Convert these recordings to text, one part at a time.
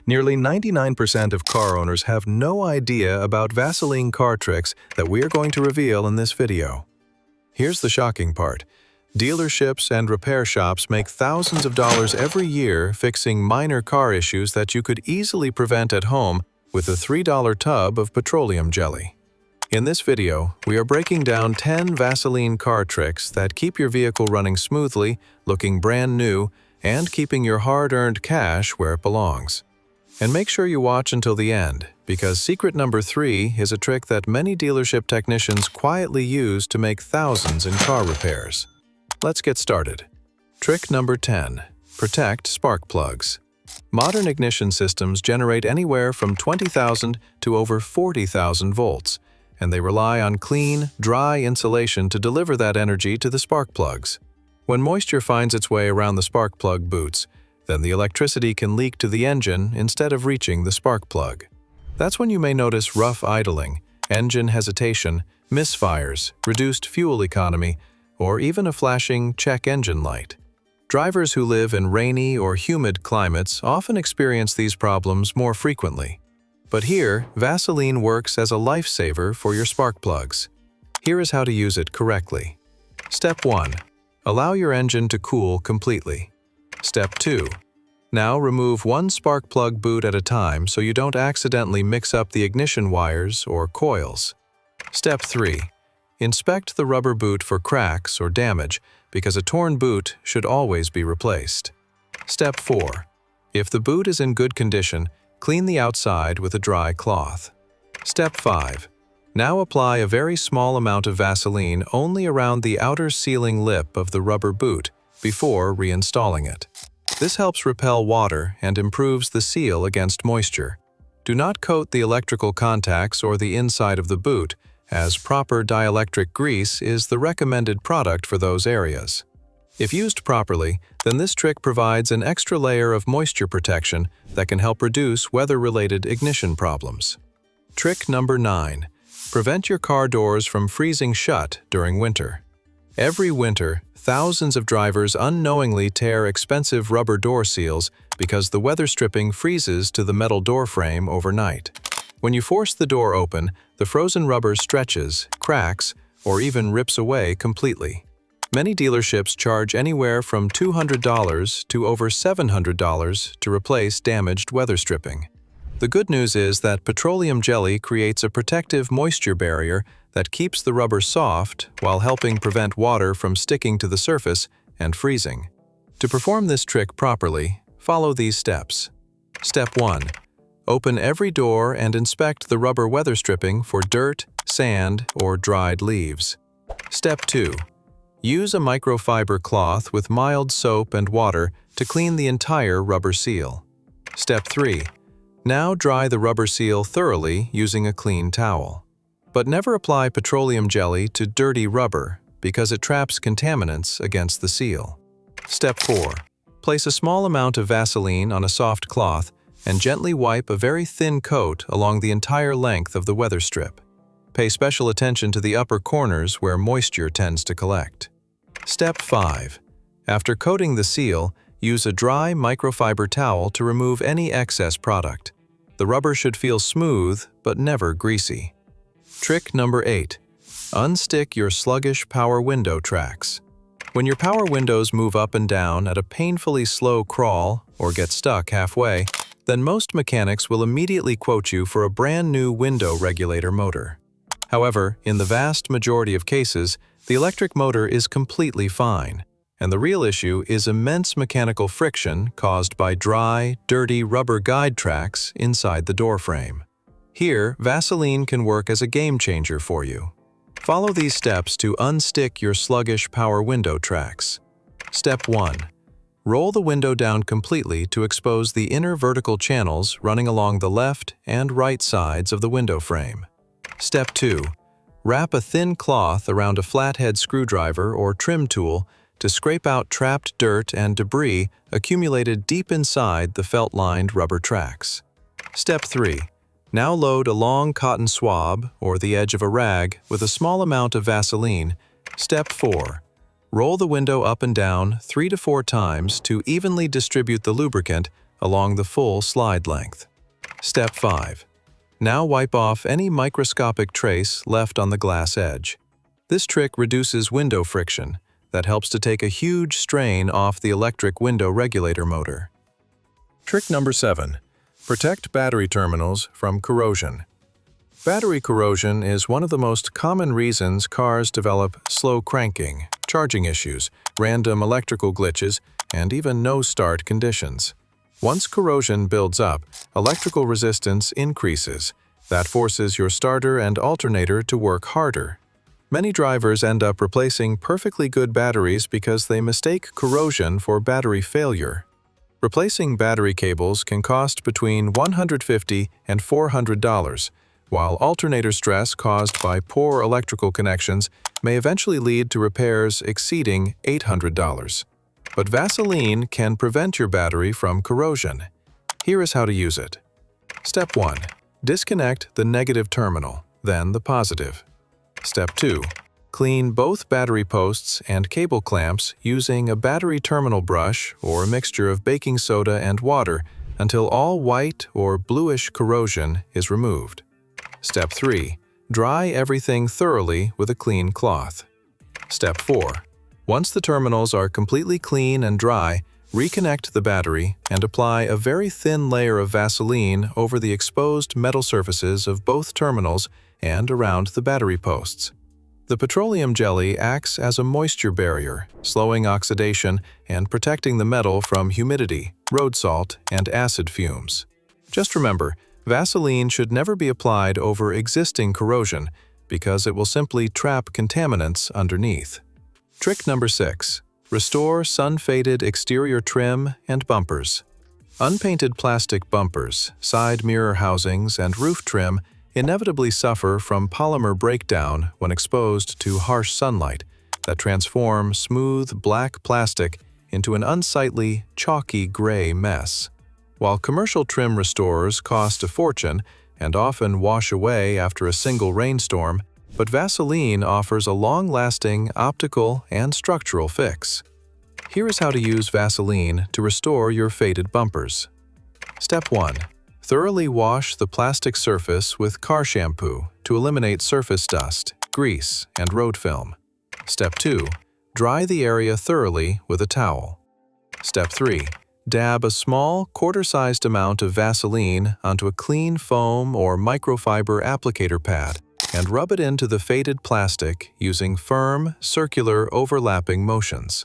Nearly 99% of car owners have no idea about Vaseline car tricks that we are going to reveal in this video. Here's the shocking part. Dealerships and repair shops make thousands of dollars every year fixing minor car issues that you could easily prevent at home with a $3 tub of petroleum jelly. In this video, we are breaking down 10 Vaseline car tricks that keep your vehicle running smoothly, looking brand new, and keeping your hard-earned cash where it belongs. And make sure you watch until the end, because secret number 3 is a trick that many dealership technicians quietly use to make thousands in car repairs. Let's get started. Trick number 10. Protect spark plugs. Modern ignition systems generate anywhere from 20,000 to over 40,000 volts, and they rely on clean, dry insulation to deliver that energy to the spark plugs. When moisture finds its way around the spark plug boots, then the electricity can leak to the engine instead of reaching the spark plug. That's when you may notice rough idling, engine hesitation, misfires, reduced fuel economy, or even a flashing check engine light. Drivers who live in rainy or humid climates often experience these problems more frequently. But here, Vaseline works as a lifesaver for your spark plugs. Here is how to use it correctly. Step 1. Allow your engine to cool completely. Step 2. Now remove one spark plug boot at a time so you don't accidentally mix up the ignition wires or coils. Step 3. Inspect the rubber boot for cracks or damage because a torn boot should always be replaced. Step 4. If the boot is in good condition, clean the outside with a dry cloth. Step 5. Now apply a very small amount of Vaseline only around the outer sealing lip of the rubber boot before reinstalling it. This helps repel water and improves the seal against moisture. Do not coat the electrical contacts or the inside of the boot, as proper dielectric grease is the recommended product for those areas. If used properly, then this trick provides an extra layer of moisture protection that can help reduce weather-related ignition problems. Trick number 9. Prevent your car doors from freezing shut during winter. Every winter, thousands of drivers unknowingly tear expensive rubber door seals because the weather stripping freezes to the metal door frame overnight. When you force the door open, the frozen rubber stretches, cracks, or even rips away completely. Many dealerships charge anywhere from $200 to over $700 to replace damaged weather stripping. The good news is that petroleum jelly creates a protective moisture barrier that keeps the rubber soft while helping prevent water from sticking to the surface and freezing. To perform this trick properly, follow these steps. Step 1. Open every door and inspect the rubber weather stripping for dirt, sand, or dried leaves. Step 2. Use a microfiber cloth with mild soap and water to clean the entire rubber seal. Step 3. Now dry the rubber seal thoroughly using a clean towel. But never apply petroleum jelly to dirty rubber because it traps contaminants against the seal. Step 4. Place a small amount of Vaseline on a soft cloth and gently wipe a very thin coat along the entire length of the weather strip. Pay special attention to the upper corners where moisture tends to collect. Step 5. After coating the seal, use a dry microfiber towel to remove any excess product. The rubber should feel smooth but never greasy. Trick number 8. Unstick your sluggish power window tracks. When your power windows move up and down at a painfully slow crawl or get stuck halfway, then most mechanics will immediately quote you for a brand new window regulator motor. However, in the vast majority of cases, the electric motor is completely fine, and the real issue is immense mechanical friction caused by dry, dirty rubber guide tracks inside the door frame. Here, Vaseline can work as a game changer for you. Follow these steps to unstick your sluggish power window tracks. Step 1. Roll the window down completely to expose the inner vertical channels running along the left and right sides of the window frame. Step 2. Wrap a thin cloth around a flathead screwdriver or trim tool to scrape out trapped dirt and debris accumulated deep inside the felt-lined rubber tracks. Step 3. Now load a long cotton swab or the edge of a rag with a small amount of Vaseline. Step 4. Roll the window up and down 3 to 4 times to evenly distribute the lubricant along the full slide length. Step 5. Now wipe off any microscopic trace left on the glass edge. This trick reduces window friction that helps to take a huge strain off the electric window regulator motor. Trick number 7. Protect battery terminals from corrosion. Battery corrosion is one of the most common reasons cars develop slow cranking, charging issues, random electrical glitches, and even no-start conditions. Once corrosion builds up, electrical resistance increases. That forces your starter and alternator to work harder. Many drivers end up replacing perfectly good batteries because they mistake corrosion for battery failure. Replacing battery cables can cost between $150 and $400, while alternator stress caused by poor electrical connections may eventually lead to repairs exceeding $800. But Vaseline can prevent your battery from corrosion. Here is how to use it. Step 1. Disconnect the negative terminal, then the positive. Step 2. Clean both battery posts and cable clamps using a battery terminal brush or a mixture of baking soda and water until all white or bluish corrosion is removed. Step 3. Dry everything thoroughly with a clean cloth. Step 4. Once the terminals are completely clean and dry, reconnect the battery and apply a very thin layer of Vaseline over the exposed metal surfaces of both terminals and around the battery posts. The petroleum jelly acts as a moisture barrier, slowing oxidation and protecting the metal from humidity, road salt, and acid fumes. Just remember, Vaseline should never be applied over existing corrosion because it will simply trap contaminants underneath. Trick number 6. Restore sun-faded exterior trim and bumpers. Unpainted plastic bumpers, side mirror housings, and roof trim inevitably suffer from polymer breakdown when exposed to harsh sunlight that transform smooth black plastic into an unsightly, chalky gray mess. While commercial trim restorers cost a fortune and often wash away after a single rainstorm, but Vaseline offers a long-lasting optical and structural fix. Here is how to use Vaseline to restore your faded bumpers. Step 1. Thoroughly wash the plastic surface with car shampoo to eliminate surface dust, grease, and road film. Step 2. Dry the area thoroughly with a towel. Step 3. Dab a small, quarter-sized amount of Vaseline onto a clean foam or microfiber applicator pad and rub it into the faded plastic using firm, circular, overlapping motions.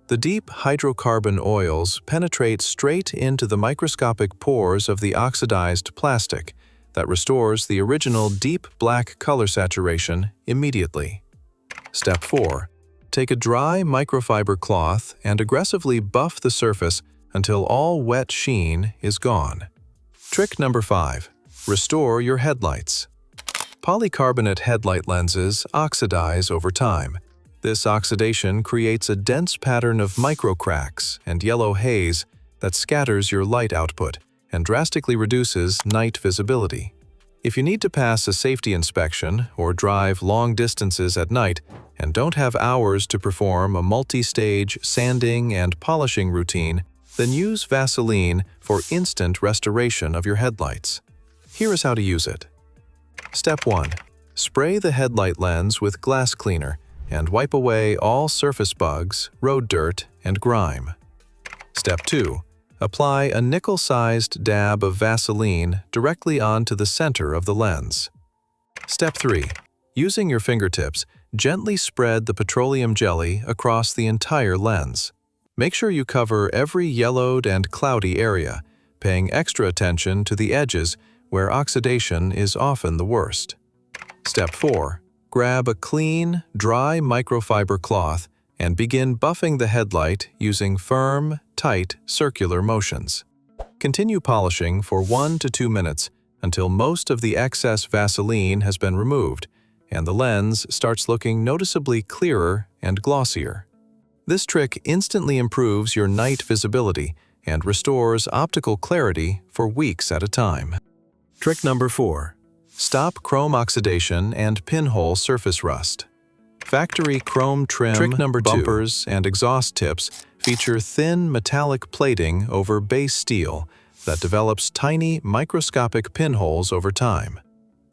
The deep hydrocarbon oils penetrate straight into the microscopic pores of the oxidized plastic that restores the original deep black color saturation immediately. Step 4. Take a dry microfiber cloth and aggressively buff the surface until all wet sheen is gone. Trick number 5. Restore your headlights. Polycarbonate headlight lenses oxidize over time. This oxidation creates a dense pattern of microcracks and yellow haze that scatters your light output and drastically reduces night visibility. If you need to pass a safety inspection or drive long distances at night and don't have hours to perform a multi-stage sanding and polishing routine, then use Vaseline for instant restoration of your headlights. Here is how to use it. Step 1. Spray the headlight lens with glass cleaner and wipe away all surface bugs, road dirt, and grime. Step 2. Apply a nickel-sized dab of Vaseline directly onto the center of the lens. Step 3. Using your fingertips, gently spread the petroleum jelly across the entire lens. Make sure you cover every yellowed and cloudy area, paying extra attention to the edges where oxidation is often the worst. Step 4. Grab a clean, dry microfiber cloth and begin buffing the headlight using firm, tight, circular motions. Continue polishing for 1 to 2 minutes until most of the excess Vaseline has been removed and the lens starts looking noticeably clearer and glossier. This trick instantly improves your night visibility and restores optical clarity for weeks at a time. Trick number 4. Stop chrome oxidation and pinhole surface rust. Factory chrome trim, bumpers, and exhaust tips feature thin metallic plating over base steel that develops tiny microscopic pinholes over time.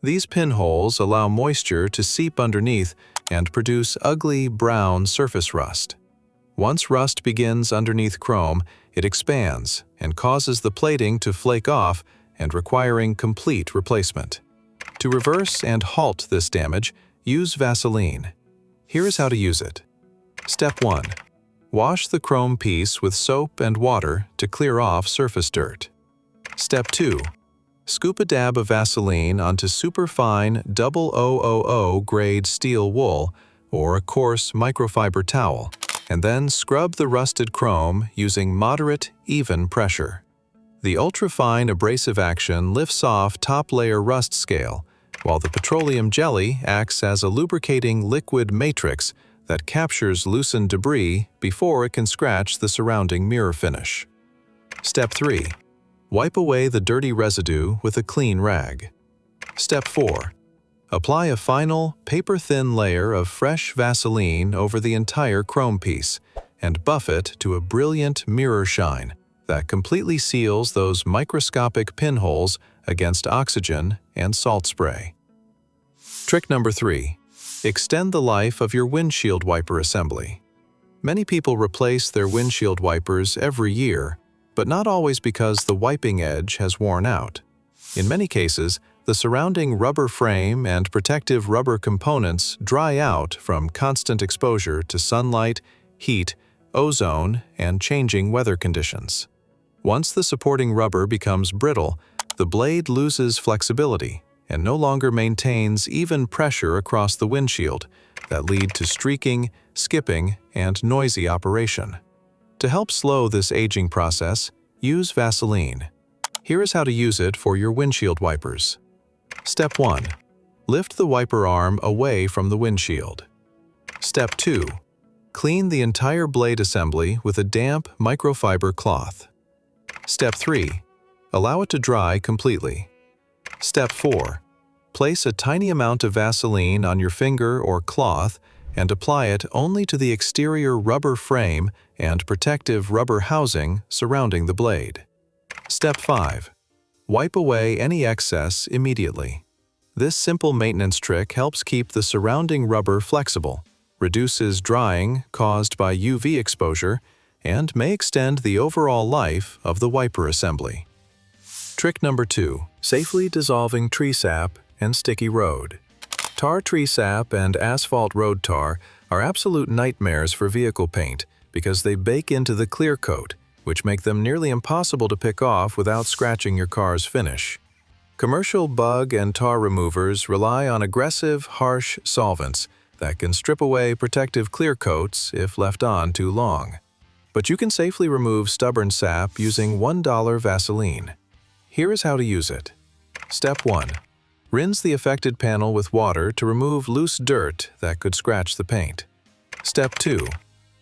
These pinholes allow moisture to seep underneath and produce ugly brown surface rust. Once rust begins underneath chrome, it expands and causes the plating to flake off and requiring complete replacement. To reverse and halt this damage, use Vaseline. Here is how to use it. Step 1. Wash the chrome piece with soap and water to clear off surface dirt. Step 2. Scoop a dab of Vaseline onto superfine 0000 grade steel wool or a coarse microfiber towel, and then scrub the rusted chrome using moderate, even pressure. The ultrafine abrasive action lifts off top layer rust scale, while the petroleum jelly acts as a lubricating liquid matrix that captures loosened debris before it can scratch the surrounding mirror finish. Step 3. Wipe away the dirty residue with a clean rag. Step 4. Apply a final, paper-thin layer of fresh Vaseline over the entire chrome piece and buff it to a brilliant mirror shine that completely seals those microscopic pinholes against oxygen and salt spray. Trick number 3. Extend the life of your windshield wiper assembly. Many people replace their windshield wipers every year, but not always because the wiping edge has worn out. In many cases, the surrounding rubber frame and protective rubber components dry out from constant exposure to sunlight, heat, ozone, and changing weather conditions. Once the supporting rubber becomes brittle, the blade loses flexibility and no longer maintains even pressure across the windshield that lead to streaking, skipping, and noisy operation. To help slow this aging process, use Vaseline. Here is how to use it for your windshield wipers. Step 1. Lift the wiper arm away from the windshield. Step 2. Clean the entire blade assembly with a damp microfiber cloth. Step 3. Allow it to dry completely. Step 4. Place a tiny amount of Vaseline on your finger or cloth and apply it only to the exterior rubber frame and protective rubber housing surrounding the blade. Step 5. Wipe away any excess immediately. This simple maintenance trick helps keep the surrounding rubber flexible, reduces drying caused by UV exposure, and may extend the overall life of the wiper assembly. Trick number 2. Safely dissolving tree sap and sticky road. Tar tree sap and asphalt road tar are absolute nightmares for vehicle paint because they bake into the clear coat, which make them nearly impossible to pick off without scratching your car's finish. Commercial bug and tar removers rely on aggressive, harsh solvents that can strip away protective clear coats if left on too long. But you can safely remove stubborn sap using $1 Vaseline. Here is how to use it. Step 1. Rinse the affected panel with water to remove loose dirt that could scratch the paint. Step 2.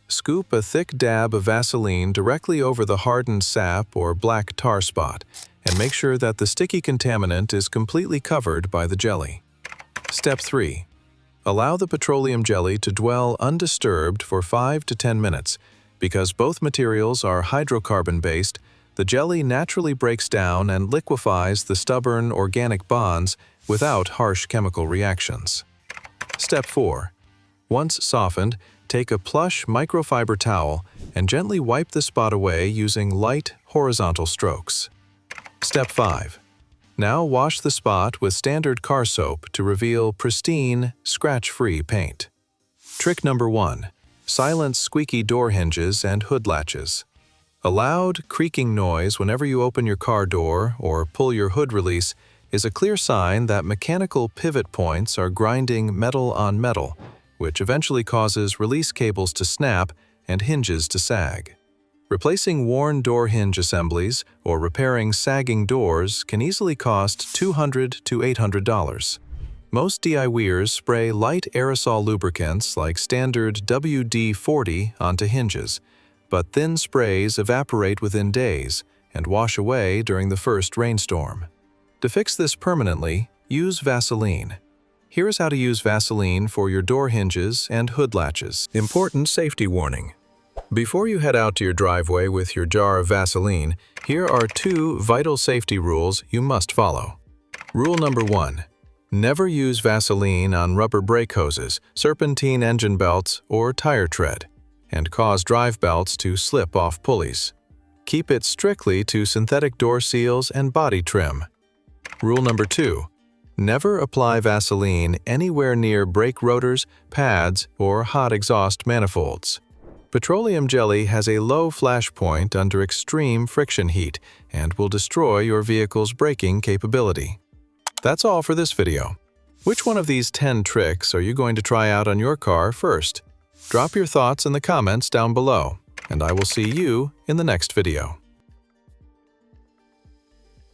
Scoop a thick dab of Vaseline directly over the hardened sap or black tar spot and make sure that the sticky contaminant is completely covered by the jelly. Step 3. Allow the petroleum jelly to dwell undisturbed for 5 to 10 minutes. Because both materials are hydrocarbon-based, the jelly naturally breaks down and liquefies the stubborn organic bonds without harsh chemical reactions. Step 4. Once softened, take a plush microfiber towel and gently wipe the spot away using light horizontal strokes. Step 5. Now wash the spot with standard car soap to reveal pristine, scratch-free paint. Trick number 1. Silence squeaky door hinges and hood latches. A loud, creaking noise whenever you open your car door or pull your hood release is a clear sign that mechanical pivot points are grinding metal on metal, which eventually causes release cables to snap and hinges to sag. Replacing worn door hinge assemblies or repairing sagging doors can easily cost $200 to $800. Most DIYers spray light aerosol lubricants like standard WD-40 onto hinges, but thin sprays evaporate within days and wash away during the first rainstorm. To fix this permanently, use Vaseline. Here is how to use Vaseline for your door hinges and hood latches. Important safety warning. Before you head out to your driveway with your jar of Vaseline, here are 2 vital safety rules you must follow. Rule number 1. Never use Vaseline on rubber brake hoses, serpentine engine belts, or tire tread, and cause drive belts to slip off pulleys. Keep it strictly to synthetic door seals and body trim. Rule number 2. Never apply Vaseline anywhere near brake rotors, pads, or hot exhaust manifolds. Petroleum jelly has a low flash point under extreme friction heat and will destroy your vehicle's braking capability. That's all for this video. Which one of these 10 tricks are you going to try out on your car first? Drop your thoughts in the comments down below, and I will see you in the next video.